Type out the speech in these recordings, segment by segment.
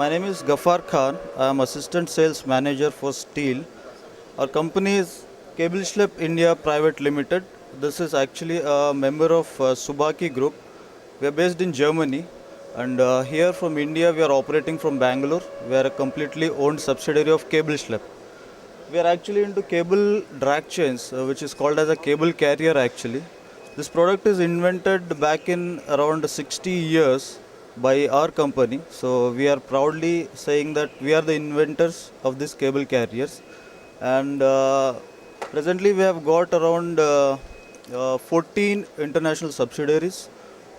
My name is Ghaffar Khan. I am Assistant Sales Manager for Steel. Our company is Cable Schlep India Private Limited. This is actually a member of Subaki Group. We are based in Germany, and here from India we are operating from Bangalore. We are a completely owned subsidiary of Cable Schlep. We are actually into cable drag chains, which is called as a cable carrier actually. This product is invented back in around 60 years by our company. So we are proudly saying that we are the inventors of these cable carriers. And presently we have got around 14 international subsidiaries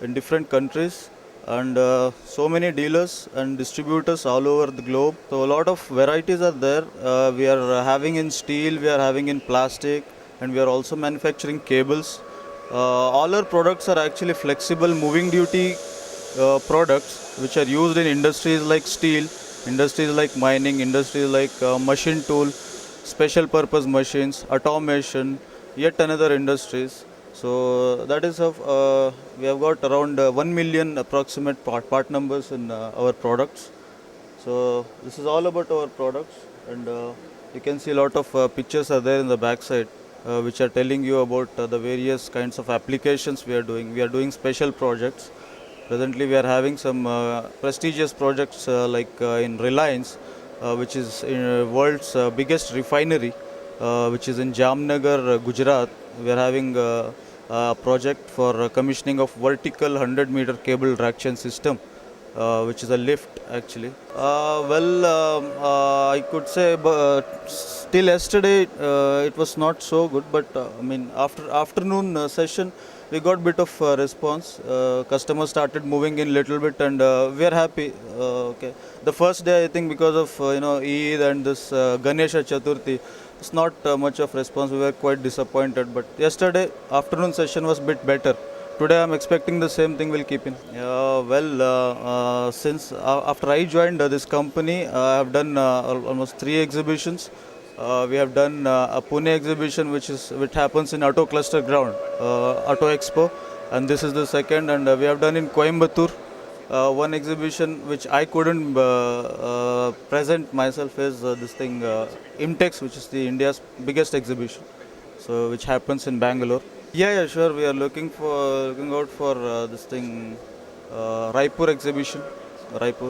in different countries, and so many dealers and distributors all over the globe. So a lot of varieties are there. We are having in steel, we are having in plastic, and we are also manufacturing cables. All our products are actually flexible moving duty products which are used in industries like steel, industries like mining, industries like machine tool, special purpose machines, automation, yet another industries. So that is how we have got around 1 million approximate part numbers in our products. So this is all about our products, and you can see a lot of pictures are there in the backside, which are telling you about the various kinds of applications we are doing. We are doing special projects. Presently, we are having some prestigious projects in Reliance, which is world's biggest refinery, which is in Jamnagar, Gujarat. We are having a project for commissioning of vertical 100-meter cable traction system, which is a lift actually. I could say, but till yesterday it was not so good. But after afternoon session, we got bit of response. Customers started moving in little bit, and we are happy. Okay, the first day I think because of Eid and this Ganesha Chaturthi, it's not much of response. We were quite disappointed. But yesterday afternoon session was bit better. Today I'm expecting the same thing will keep in. Since after I joined this company, I have done almost 3 exhibitions. We have done a Pune exhibition, which happens in Auto Cluster Ground, Auto Expo, and this is the second. And we have done in Coimbatore one exhibition which I couldn't present myself is this thing Imtex, which is the India's biggest exhibition, so which happens in Bangalore. Yeah, sure. We are looking out for this thing, Raipur exhibition, Raipur.